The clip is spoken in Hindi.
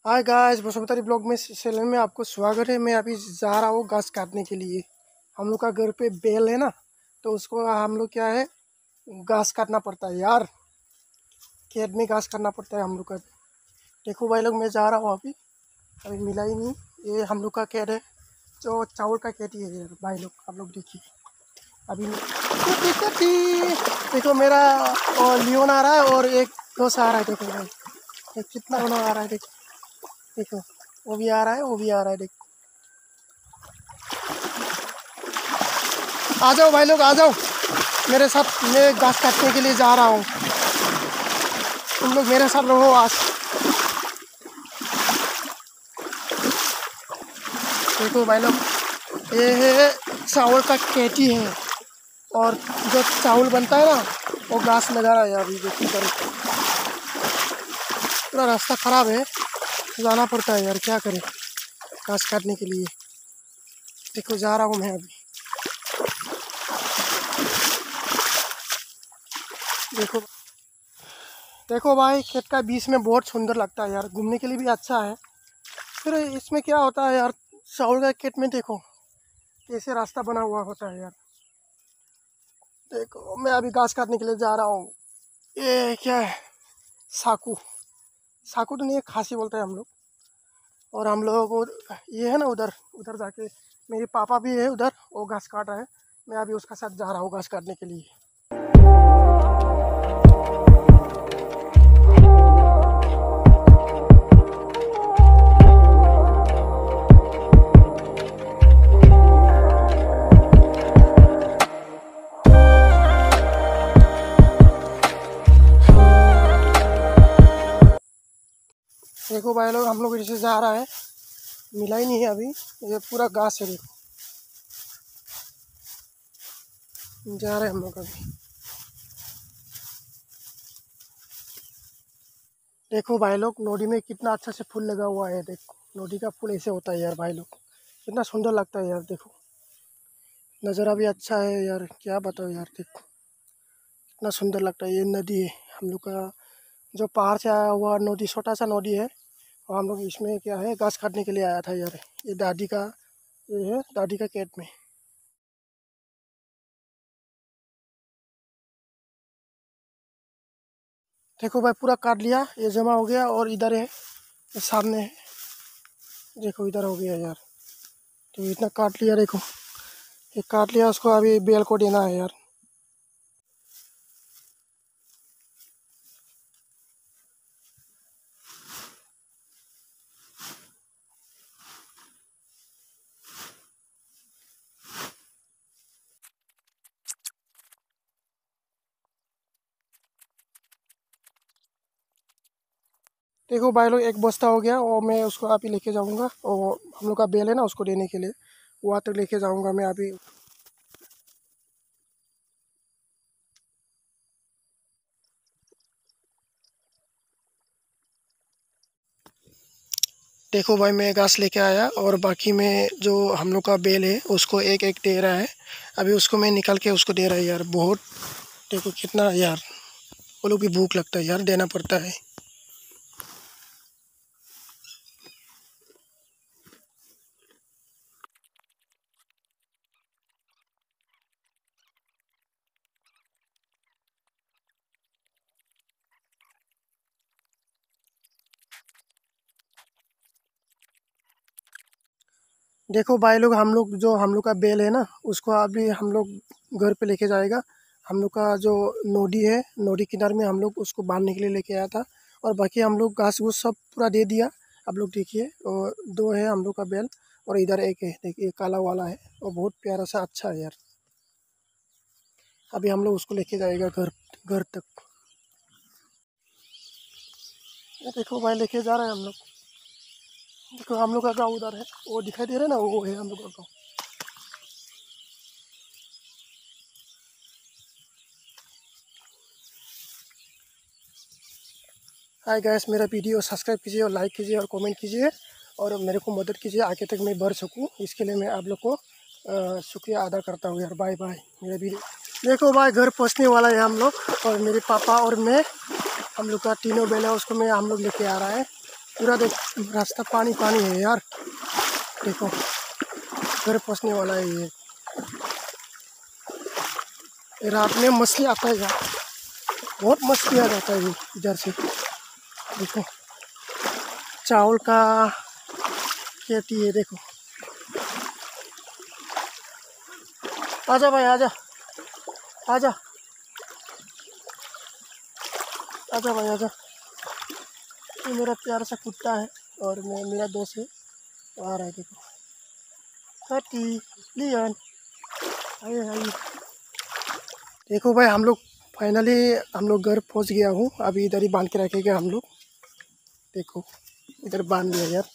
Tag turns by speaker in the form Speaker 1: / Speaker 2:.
Speaker 1: हाय गाइस, बसुमतारी ब्लॉग में चैनल में आपको स्वागत है। मैं अभी जा रहा हूँ घास काटने के लिए। हम लोग का घर पे बैल है ना, तो उसको हम लोग क्या है घास काटना पड़ता है यार। खेत में घास काटना पड़ता है हम लोग का। देखो भाई लोग, मैं जा रहा हूँ अभी। अभी मिला ही नहीं। ये हम लोग का खेत है, जो चावल का खेती है यार। भाई लोग आप लोग देखिए अभी देखो मेरा लियोन आ रहा है और एक दोस्त आ रहा है। देखो भाई ये कितना होना आ रहा है। देखो देखो, वो भी आ रहा है, वो भी आ रहा है। देखो आ जाओ भाई लोग, आ जाओ मेरे साथ। मैं घास काटने के लिए जा रहा हूँ, तुम लोग मेरे साथ रहो आज। देखो भाई लोग, ये है चावल का खेती है, और जो चावल बनता है ना वो घास लगा रहा है अभी। देखो इधर पूरा रास्ता ख़राब है, जाना पड़ता है यार, क्या करें घास काटने के लिए। देखो जा रहा हूँ मैं अभी। देखो देखो भाई, खेत का बीच में बहुत सुंदर लगता है यार, घूमने के लिए भी अच्छा है। फिर इसमें क्या होता है यार, चावल का खेत में देखो कैसे रास्ता बना हुआ होता है यार। देखो मैं अभी घास काटने के लिए जा रहा हूँ। ये क्या है, साकू। साकू तो नहीं है, खासी बोलते हैं हम लोग। और हम लोगों को ये है ना, उधर उधर जाके मेरे पापा भी है उधर, वो घास काट रहा है। मैं अभी उसका साथ जा रहा हूँ घास काटने के लिए। देखो भाई लोग, हम लोग इधर से जा रहा है, मिला ही नहीं है अभी। ये पूरा घास है, देखो जा रहे हैं हम लोग अभी। देखो भाई लोग, नदी में कितना अच्छा से फूल लगा हुआ है। देखो नदी का फूल ऐसे होता है यार भाई लोग, कितना सुंदर लगता है यार। देखो नज़ारा भी अच्छा है यार, क्या बताओ यार। देखो कितना सुंदर लगता है। ये नदी है हम लोग का, जो पहाड़ से आया हुआ नदी, छोटा सा नदी है। और हम लोग इसमें क्या है घास काटने के लिए आया था यार। ये दादी का, ये है दादी का खेत में। देखो भाई पूरा काट लिया, ये जमा हो गया। और इधर है, ये सामने है, देखो इधर हो गया यार। तो इतना काट लिया, देखो ये काट लिया। उसको अभी बेल को देना है यार। देखो भाई लोग, एक बस्ता हो गया, और मैं उसको अभी लेके जाऊंगा। और हम लोग का बेल है ना, उसको देने के लिए वहाँ तक लेके जाऊंगा मैं अभी। देखो भाई, मैं घास लेके आया, और बाकी में जो हम लोग का बेल है उसको एक एक दे रहा है। अभी उसको मैं निकाल के उसको दे रहा है यार। बहुत देखो कितना यार, वो लोग भी भूख लगता है यार, देना पड़ता है। देखो भाई लोग, हम लोग का बेल है ना, उसको अभी हम लोग घर पे लेके जाएगा। हम लोग का जो नोडी है, नोडी किनारे में हम लोग उसको बांधने के लिए लेके आया था। और बाकी हम लोग घास घूस सब पूरा दे दिया। आप लोग देखिए, और दो है हम लोग का बेल, और इधर एक है, देखिए काला वाला है, और बहुत प्यारा सा अच्छा है यार। अभी हम लोग उसको लेके जाएगा घर, घर तक। ये देखो भाई, लेके जा रहे हैं हम लोग। देखो हम लोग का गाँव उधर है, वो दिखाई दे रहा है ना, वो है हम लोग का गाँव। हाय गैस, मेरा वीडियो सब्सक्राइब कीजिए और लाइक कीजिए और कमेंट कीजिए, और मेरे को मदद कीजिए आगे तक मैं बढ़ सकूं। इसके लिए मैं आप लोग को शुक्रिया अदा करता हूँ यार। Bye bye. मेरा वीडियो देखो भाई, घर पहुँचने वाला है हम लोग, और मेरे पापा और मैं, हम लोग का तीनों बेला उसको मैं हम लोग लेके आ रहा है। पूरा देख, रास्ता पानी पानी है यार। देखो घर पहुँचने वाला है ये। रात में मछली आता है यार, बहुत मछली आ जाता है इधर से। देखो चावल का खेती है। देखो आजा भाई, आजा आजा आजा भाई आजा। ये मेरा प्यारा सा कुत्ता है और मेरा दोस्त है, आ रहा है। देखो कटी लियन, आइए आइए। देखो भाई हम लोग फाइनली घर पहुंच गया हूँ। अभी इधर ही बांध के रखेगा हम लोग। देखो इधर बांध दिया यार।